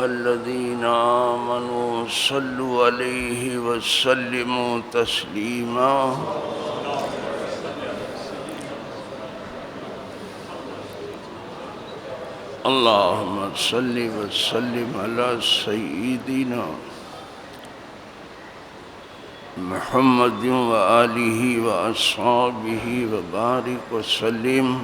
الذين آمنوا صلوا عليه وسلموا تسليما اللهم صل وسلم على سيدنا محمد وآله وأصحابه وبارك وسلم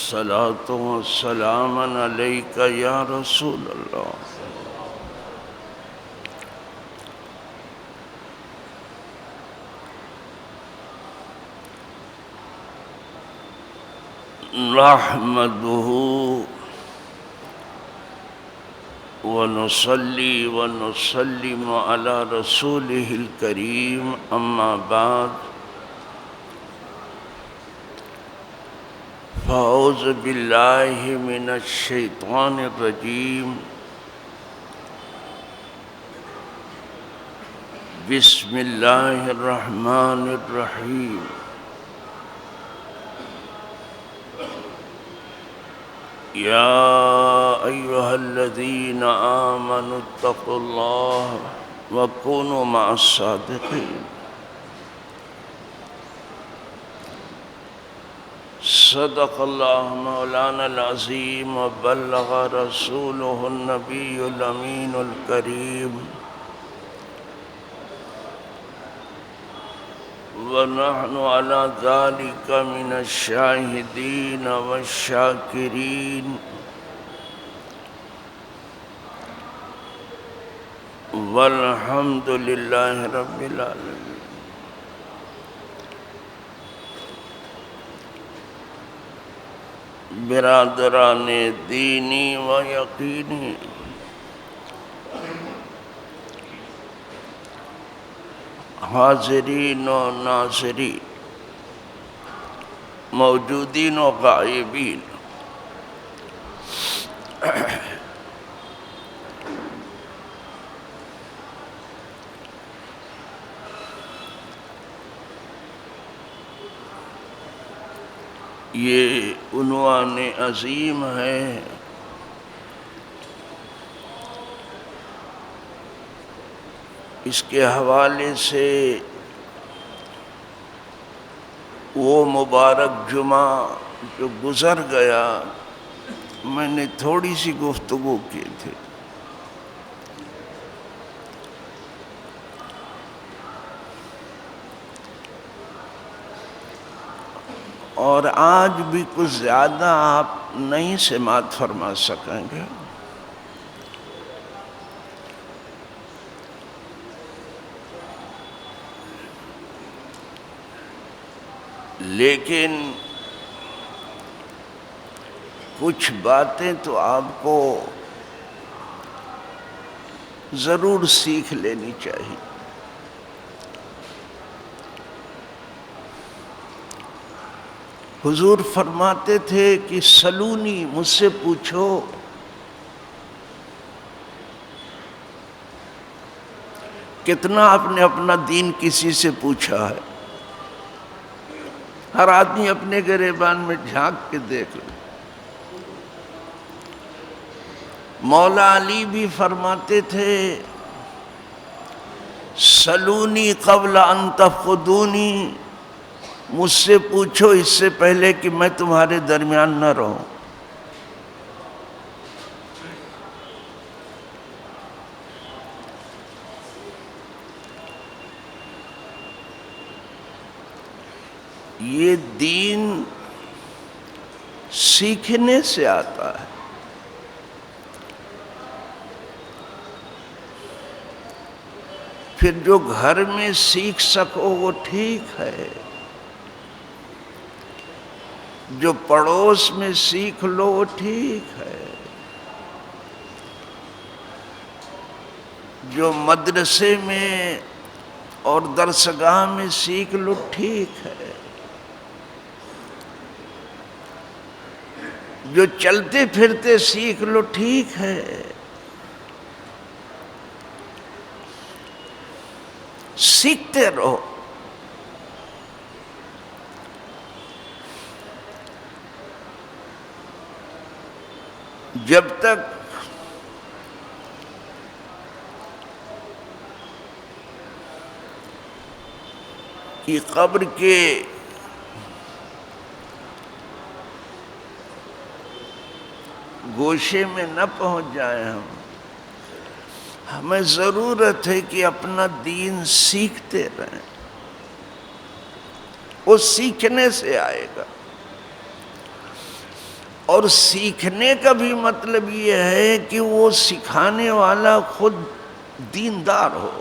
صلاة وسلاما عليك يا رسول الله نحمده ونصلي ونسلم على رسوله الكريم أما بعد فأعوذ بالله من الشيطان الرجيم بسم الله الرحمن الرحيم يا أيها الذين آمنوا اتقوا الله وكونوا مع الصادقين صدق الله مولانا العظيم وبلغ رسوله النبي الأمين الكريم ونحن على ذلك من الشاهدين والشاكرين والحمد لله رب العالمين برادران دینی و یقینی حاضرین و ناظرین موجودین و غائبین یہ عنوان عظیم ہے اس کے حوالے سے وہ مبارک جمعہ جو گزر گیا میں نے تھوڑی سی گفتگو کی تھی اور آج بھی کچھ زیادہ آپ نہیں سماعت فرما سکیں گے لیکن کچھ باتیں تو آپ کو ضرور سیکھ لینی چاہیے حضور فرماتے تھے کہ سلونی مجھ سے پوچھو کتنا آپ نے اپنا دین کسی سے پوچھا ہے ہر آدمی اپنے گریبان میں جھانک کے دیکھ لے مولا علی بھی فرماتے تھے سلونی قبل ان تفقدونی مجھ سے پوچھو اس سے پہلے کہ میں تمہارے درمیان نہ رہوں یہ دین سیکھنے سے آتا ہے پھر جو گھر میں سیکھ سکو وہ ٹھیک ہے جو پڑوس میں سیکھ لو وہ ٹھیک ہے جو مدرسے میں اور درسگاہ میں سیکھ لو ٹھیک ہے جو چلتے پھرتے سیکھ لو ٹھیک ہے سیکھتے رہو جب تک کہ قبر کے گوشے میں نہ پہنچ جائیں ہمیں ضرورت ہے کہ اپنا دین سیکھتے رہیں. وہ سیکھنے سے آئے گا، اور سیکھنے کا بھی مطلب یہ ہے کہ وہ سکھانے والا خود دیندار ہو.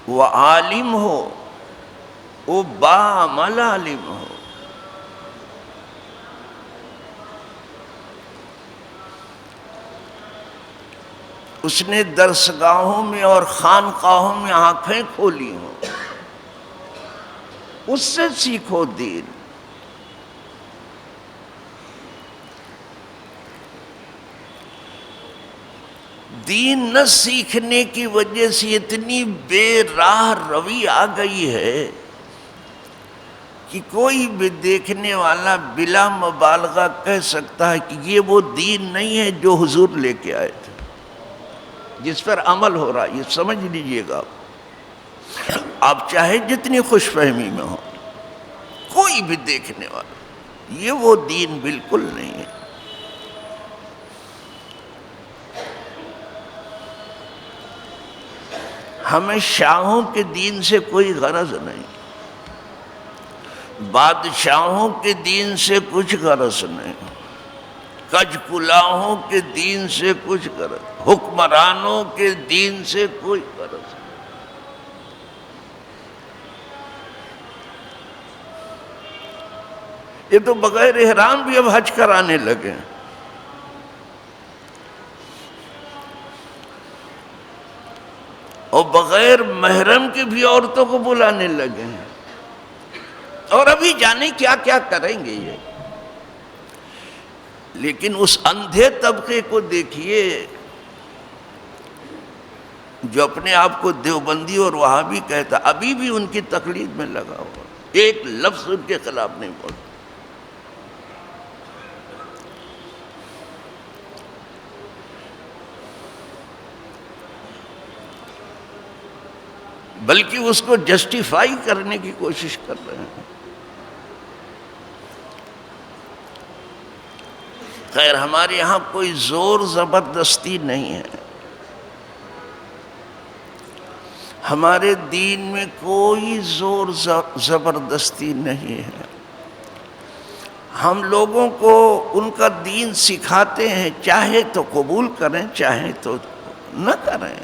وہ عالم ہو، وہ باعمل عالم ہو. اس نے درسگاہوں میں اور خانقاہوں میں آنکھیں کھولی ہوں. اس سے سیکھو دین. دین نہ سیکھنے کی وجہ سے اتنی بے راہ روی آ گئی ہے کہ کوئی بھی دیکھنے والا بلا مبالغہ کہہ سکتا ہے کہ یہ وہ دین نہیں ہے جو حضور لے کے آئے تھے، جس پر عمل ہو رہا ہے. یہ سمجھ لیجئے گا، آپ چاہے جتنی خوش فہمی میں ہو، کوئی بھی دیکھنے والا، یہ وہ دین بالکل نہیں ہے. ہمیں شاہوں کے دین سے کوئی غرض نہیں، بادشاہوں کے دین سے کچھ غرض نہیں، کج کلاہوں کے دین سے کچھ غرض، حکمرانوں کے دین سے کوئی غرض نہیں. یہ تو بغیر احرام بھی اب حج کرانے لگے ہیں. اور بغیر محرم کے بھی عورتوں کو بلانے لگے ہیں. اور ابھی جانے کیا کیا کریں گے یہ. لیکن اس اندھے طبقے کو دیکھیے جو اپنے آپ کو دیوبندی اور وہابی کہتا، ابھی بھی ان کی تقلید میں لگا ہوا، ایک لفظ ان کے خلاف نہیں بولتا. بلکہ اس کو جسٹیفائی کرنے کی کوشش کر رہے ہیں. خیر، ہمارے یہاں کوئی زور زبردستی نہیں ہے. ہمارے دین میں کوئی زور زبردستی نہیں ہے. ہم لوگوں کو ان کا دین سکھاتے ہیں، چاہے تو قبول کریں چاہے تو نہ کریں،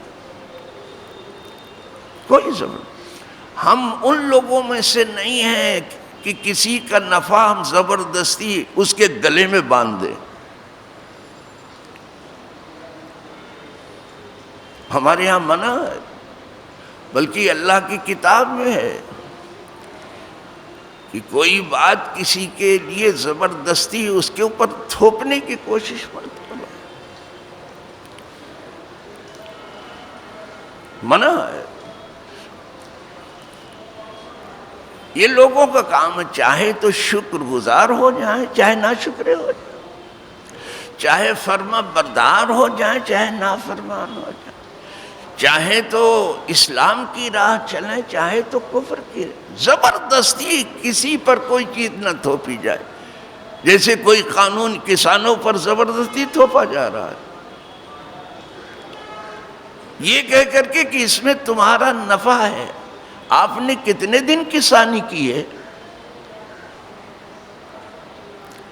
کوئی ضرورت. ہم ان لوگوں میں سے نہیں ہیں کہ کسی کا نفع ہم زبردستی اس کے گلے میں باندھ دیں. ہمارے یہاں منع ہے، بلکہ اللہ کی کتاب میں ہے کہ کوئی بات کسی کے لیے زبردستی اس کے اوپر تھوپنے کی کوشش مت کرو. منع ہے. یہ لوگوں کا کام ہے، چاہے تو شکر گزار ہو جائیں چاہے نا شکرے ہو جائیں، چاہے فرما بردار ہو جائیں چاہے نافرمان ہو جائیں، چاہے تو اسلام کی راہ چلیں چاہے تو کفر کی. زبردستی کسی پر کوئی چیز نہ تھوپی جائے. جیسے کوئی قانون کسانوں پر زبردستی تھوپا جا رہا ہے، یہ کہہ کر کے کہ اس میں تمہارا نفع ہے. آپ نے کتنے دن کسانی کی ہے؟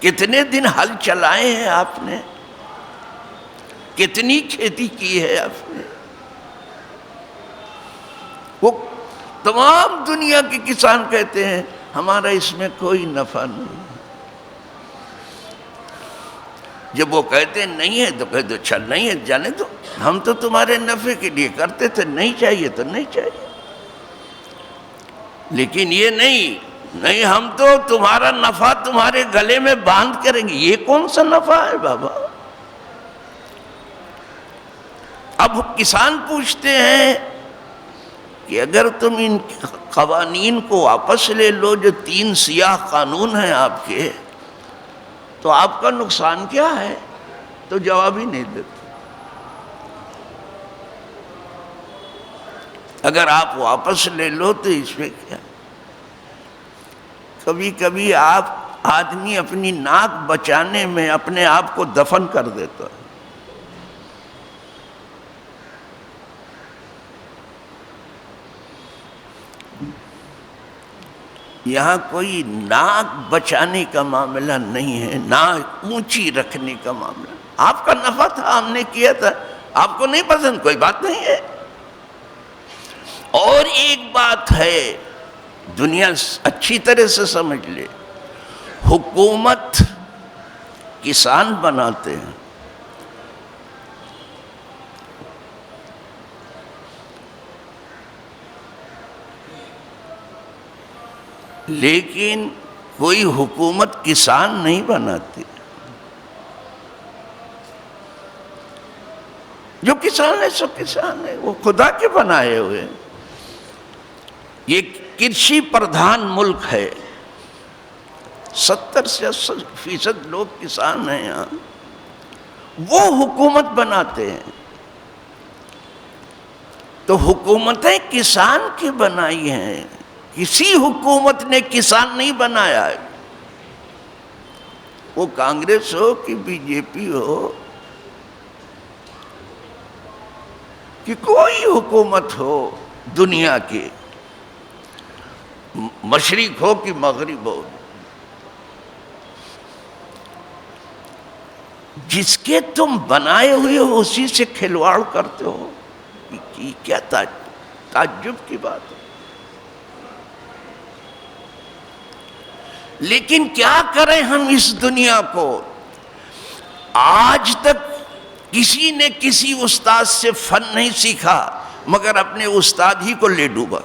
کتنے دن ہل چلائے ہیں آپ نے؟ کتنی کھیتی کی ہے آپ نے؟ وہ تمام دنیا کے کسان کہتے ہیں ہمارا اس میں کوئی نفع نہیں. جب وہ کہتے ہیں نہیں ہے تو کہتے اچھا نہیں ہے جانے دو، ہم تو تمہارے نفع کے لیے کرتے تھے، نہیں چاہیے تو نہیں چاہیے. لیکن یہ نہیں ہم تو تمہارا نفع تمہارے گلے میں باندھ کریں گے. یہ کون سا نفع ہے بابا؟ اب کسان پوچھتے ہیں کہ اگر تم ان قوانین کو واپس لے لو جو 3 سیاہ قانون ہیں آپ کے، تو آپ کا نقصان کیا ہے؟ تو جواب ہی نہیں دیتے۔ اگر آپ واپس لے لو تو اس میں کیا؟ کبھی کبھی آدمی اپنی ناک بچانے میں اپنے آپ کو دفن کر دیتا ہے۔ یہاں کوئی ناک بچانے کا معاملہ نہیں ہے، ناک اونچی رکھنے کا معاملہ۔ آپ کا نفع تھا، ہم نے کیا تھا، آپ کو نہیں پسند، کوئی بات نہیں ہے۔ اور ایک بات ہے، دنیا اچھی طرح سے سمجھ لے، حکومت کسان بناتے ہیں، لیکن کوئی حکومت کسان نہیں بناتی۔ جو کسان ہے سو کسان ہے، وہ خدا کے بنائے ہوئے۔ یہ کرشی پردھان ملک ہے، 70 سے 80% لوگ کسان ہیں یہاں، وہ حکومت بناتے ہیں۔ تو حکومتیں کسان کی بنائی ہیں، کسی حکومت نے کسان نہیں بنایا ہے، وہ کانگریس ہو کہ بی جے پی ہو کہ کوئی حکومت ہو دنیا کی، مشرق ہو کہ مغرب ہو، جس کے تم بنائے ہوئے ہو اسی سے کھلواڑ کرتے ہو، یہ کیا تعجب کی بات ہے۔ لیکن کیا کریں ہم اس دنیا کو؟ آج تک کسی نے کسی استاد سے فن نہیں سیکھا مگر اپنے استاد ہی کو لے ڈوبا۔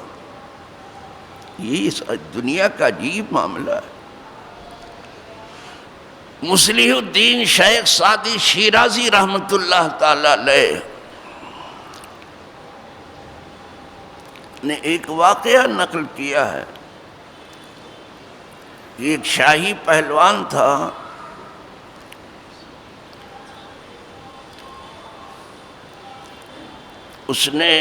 یہ دنیا کا عجیب معاملہ ہے۔ مصلح الدین شیخ سعدی شیرازی رحمت اللہ تعالی علیہ نے ایک واقعہ نقل کیا ہے۔ ایک شاہی پہلوان تھا، اس نے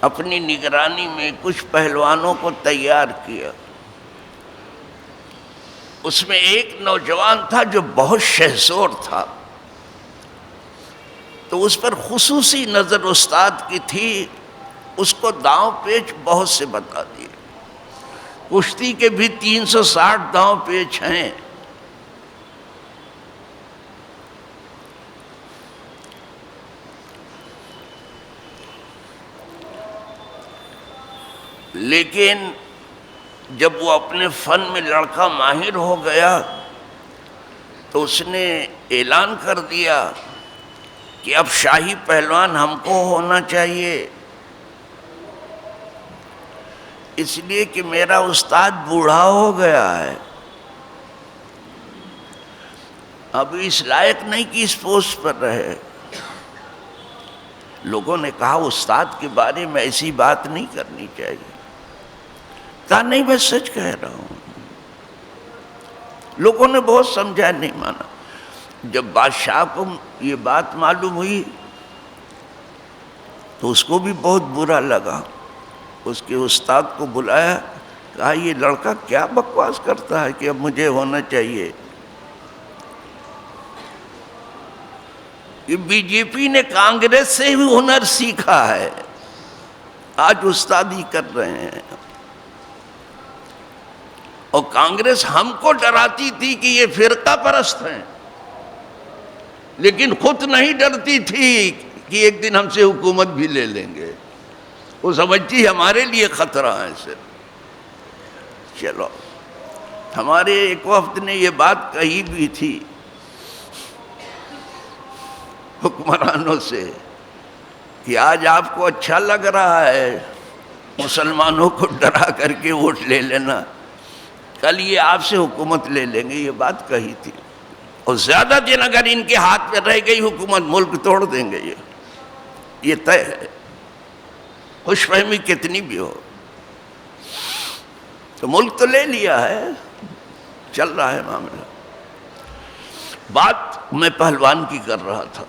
اپنی نگرانی میں کچھ پہلوانوں کو تیار کیا۔ اس میں ایک نوجوان تھا جو بہت شہزور تھا، تو اس پر خصوصی نظر استاد کی تھی، اس کو داؤں پیچ بہت سے بتا دیے۔ کشتی کے بھی 360 داؤں پیچ ہیں۔ لیکن جب وہ اپنے فن میں لڑکا ماہر ہو گیا تو اس نے اعلان کر دیا کہ اب شاہی پہلوان ہم کو ہونا چاہیے، اس لیے کہ میرا استاد بوڑھا ہو گیا ہے، اب اس لائق نہیں کہ اس پوسٹ پر رہے۔ لوگوں نے کہا استاد کے بارے میں ایسی بات نہیں کرنی چاہیے۔ کہا نہیں، میں سچ کہہ رہا ہوں۔ لوگوں نے بہت سمجھا، نہیں مانا۔ جب بادشاہ کو یہ بات معلوم ہوئی تو اس کو بھی بہت برا لگا۔ اس کے استاد کو بلایا، کہا یہ لڑکا کیا بکواس کرتا ہے کہ اب مجھے ہونا چاہیے۔ یہ بی جے پی نے کانگریس سے بھی ہنر سیکھا ہے، آج استادی کر رہے ہیں۔ اور کانگریس ہم کو ڈراتی تھی کہ یہ فرقہ پرست ہیں، لیکن خود نہیں ڈرتی تھی کہ ایک دن ہم سے حکومت بھی لے لیں گے۔ وہ سمجھتی ہمارے لیے خطرہ ہے صرف۔ چلو، ہمارے ایک وفد نے یہ بات کہی بھی تھی حکمرانوں سے کہ آج آپ کو اچھا لگ رہا ہے مسلمانوں کو ڈرا کر کے ووٹ لے لینا، کل یہ آپ سے حکومت لے لیں گے، یہ بات کہی تھی۔ اور زیادہ دن اگر ان کے ہاتھ میں رہ گئی حکومت ملک توڑ دیں گے، یہ طے ہے، خوش فہمی کتنی بھی ہو۔ تو ملک تو لے لیا ہے، چل رہا ہے معاملہ۔ بات میں پہلوان کی کر رہا تھا،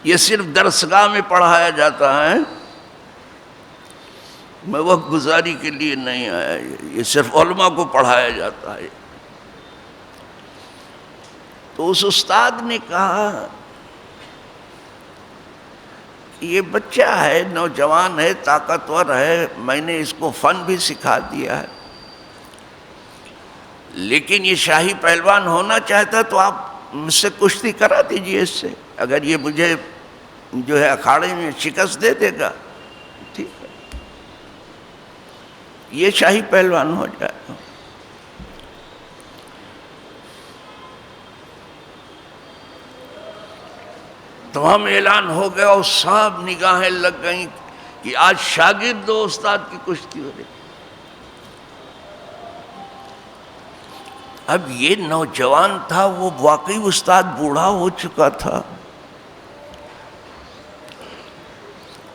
یہ صرف درسگاہ میں پڑھایا جاتا ہے، میں وقت گزاری کے لیے نہیں آیا، یہ صرف علماء کو پڑھایا جاتا ہے۔ تو اس استاد نے کہا کہ یہ بچہ ہے، نوجوان ہے، طاقتور ہے، میں نے اس کو فن بھی سکھا دیا ہے، لیکن یہ شاہی پہلوان ہونا چاہتا تو آپ مجھ سے کشتی کرا دیجئے اس سے، اگر یہ مجھے جو ہے اکھاڑے میں شکست دے دے گا ٹھیک ہے، یہ شاہی پہلوان ہو جائے گا۔ تمام اعلان ہو گیا اور سب نگاہیں لگ گئیں کہ آج شاگرد و استاد کی کشتی ہو رہی۔ اب یہ نوجوان تھا، وہ واقعی استاد بوڑھا ہو چکا تھا،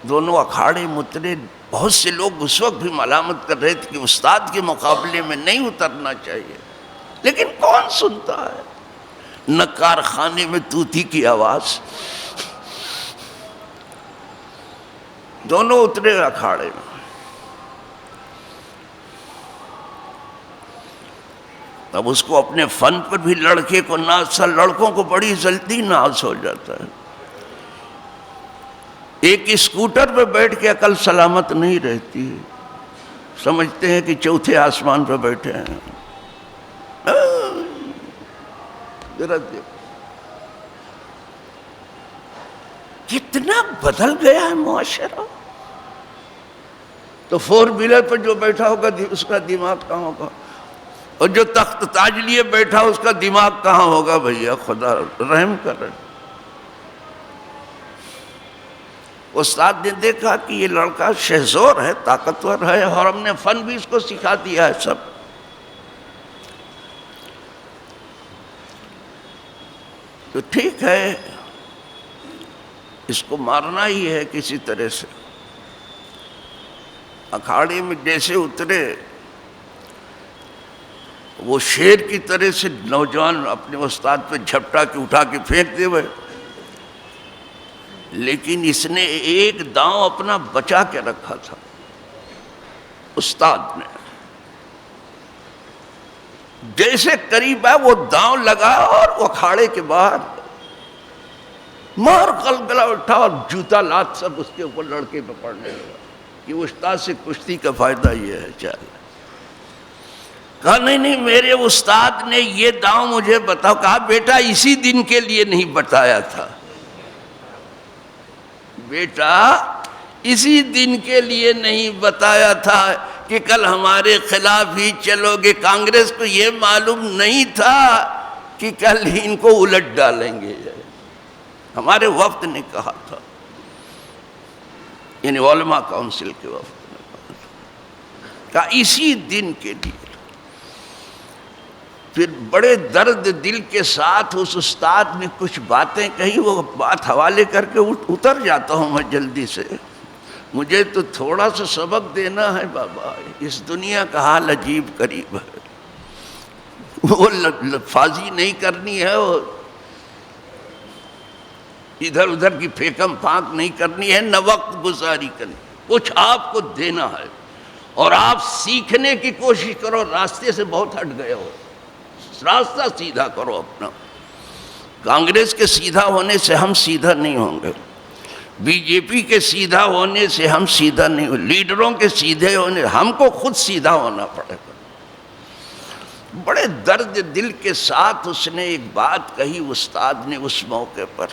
دونوں اکھاڑے مترے، بہت سے لوگ اس وقت بھی ملامت کر رہے تھے کہ استاد کے مقابلے میں نہیں اترنا چاہیے، لیکن کون سنتا ہے، نہ کارخانے میں طوطی کی آواز، دونوں اترے اکھاڑے میں۔ اب اس کو اپنے فن پر بھی لڑکے کو ناز تھا، لڑکوں کو بڑی جلدی ناز ہو جاتا ہے، ایک اسکوٹر پہ بیٹھ کے عقل سلامت نہیں رہتی، سمجھتے ہیں کہ چوتھے آسمان پہ بیٹھے ہیں۔ کتنا بدل گیا ہے معاشرہ۔ تو فور ویلر پر جو بیٹھا ہوگا اس کا دماغ کہاں ہوگا، اور جو تخت تاج لیے بیٹھا اس کا دماغ کہاں ہوگا؟ بھیا خدا رحم کر رہے۔ استاد نے دیکھا کہ یہ لڑکا شہزور ہے، طاقتور ہے، اور ہم نے فن بھی اس کو سکھا دیا ہے سب، تو ٹھیک ہے، اس کو مارنا ہی ہے کسی طرح سے۔ اکھاڑے میں جیسے اترے، وہ شیر کی طرح سے نوجوان اپنے استاد پہ جھپٹا کے اٹھا کے پھینک دے ہوئے، لیکن اس نے ایک داؤں اپنا بچا کے رکھا تھا، استاد نے جیسے قریب ہے وہ داؤں لگا اور وہ اکھاڑے کے باہر مار قلقلہ اٹھا اور جوتا لات سب اس کے اوپر لڑکے پہ پڑنے لگا کہ استاد سے کشتی کا فائدہ یہ ہے۔ چل کہا نہیں میرے استاد نے یہ داؤں مجھے بتاؤ۔ کہا بیٹا اسی دن کے لیے نہیں بتایا تھا، بیٹا اسی دن کے لیے نہیں بتایا تھا کہ کل ہمارے خلاف ہی چلو گے۔ کانگریس کو یہ معلوم نہیں تھا کہ کل ہی ان کو الٹ ڈالیں گے، ہمارے وفد نے کہا تھا، یعنی علماء کونسل کے وفد نے کہا اسی دن کے لیے۔ پھر بڑے درد دل کے ساتھ اس استاد نے کچھ باتیں کہی، وہ بات حوالے کر کے اتر جاتا ہوں میں جلدی سے، مجھے تو تھوڑا سا سبق دینا ہے بابا، اس دنیا کا حال عجیب قریب ہے، وہ لفاظی نہیں کرنی ہے، وہ ادھر ادھر کی پھیکم پھانک نہیں کرنی ہے، نہ وقت گزاری کرنی، کچھ آپ کو دینا ہے، اور آپ سیکھنے کی کوشش کرو، راستے سے بہت ہٹ گئے ہو، راستہ سیدھا کرو اپنا۔ کانگریس کے سیدھا ہونے سے ہم سیدھا نہیں ہوں گے، بی جے پی کے سیدھا ہونے سے ہم سیدھا نہیں ہوں، لیڈروں کے سیدھے ہونے ہم کو خود سیدھا ہونا پڑے گا۔ بڑے درد دل کے ساتھ اس نے ایک بات کہی استاد نے اس موقع پر،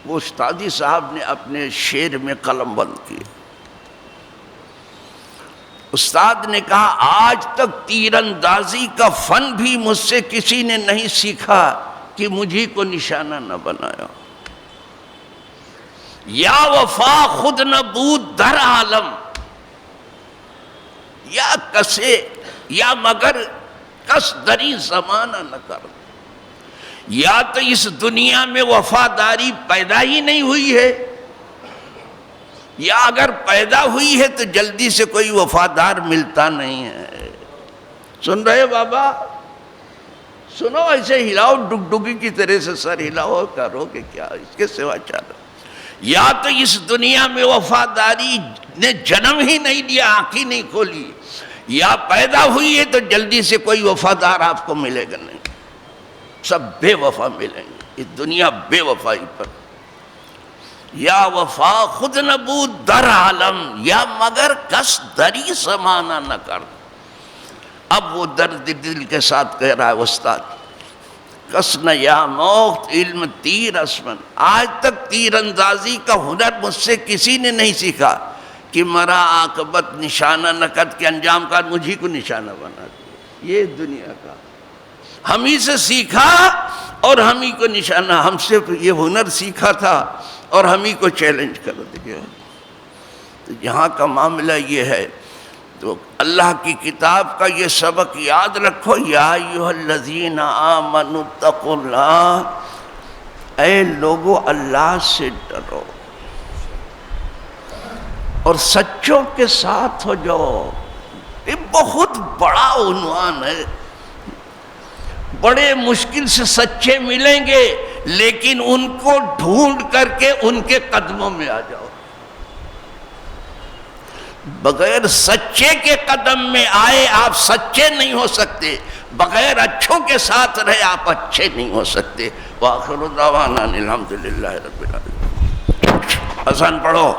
وہ استادی صاحب نے اپنے شعر میں قلم بند کیا۔ استاد نے کہا آج تک تیر اندازی کا فن بھی مجھ سے کسی نے نہیں سیکھا کہ مجھے کو نشانہ نہ بنایا۔ یا وفا خود نبود در عالم، یا کسے یا مگر کس دری زمانہ نہ کر، یا تو اس دنیا میں وفاداری پیدا ہی نہیں ہوئی ہے، یا اگر پیدا ہوئی ہے تو جلدی سے کوئی وفادار ملتا نہیں ہے۔ سن رہے بابا؟ سنو، ایسے ہلاؤ ڈگڈگی کی طرح سے سر ہلاؤ، کرو کہ کیا اس کے سوا چلو۔ یا تو اس دنیا میں وفاداری نے جنم ہی نہیں دیا، آنکھ ہی نہیں کھولی، یا پیدا ہوئی ہے تو جلدی سے کوئی وفادار آپ کو ملے گا نہیں، سب بے وفا ملیں گے، اس دنیا بے وفائی پر۔ یا وفا خود نبود در عالم، یا مگر کس دری زمانہ نہ کر۔ اب وہ درد دل کے ساتھ کہہ رہا ہے استاد، کس نہ یا موقت علم تیر اسمن، آج تک تیر اندازی کا ہنر مجھ سے کسی نے نہیں سیکھا کہ مرا عاقبت نشانہ نکت کے انجام کا مجھے کو نشانہ بنا دیا۔ یہ دنیا کا ہم ہی سے سیکھا اور ہم ہی کو نشانہ، ہم سے یہ ہنر سیکھا تھا اور ہم ہی کو چیلنج کر دیا۔ تو یہاں کا معاملہ یہ ہے، تو اللہ کی کتاب کا یہ سبق یاد رکھو، یا ایھا الذین آمنوا اتقوا اللہ، اے لوگو اللہ سے ڈرو اور سچوں کے ساتھ ہو جاؤ۔ یہ بہت بڑا عنوان ہے، بڑے مشکل سے سچے ملیں گے، لیکن ان کو ڈھونڈ کر کے ان کے قدموں میں آ جاؤ۔ بغیر سچے کے قدم میں آئے آپ سچے نہیں ہو سکتے، بغیر اچھوں کے ساتھ رہے آپ اچھے نہیں ہو سکتے۔ وآخر دعوانا الحمدللہ رب العالمین۔ اذان پڑھو۔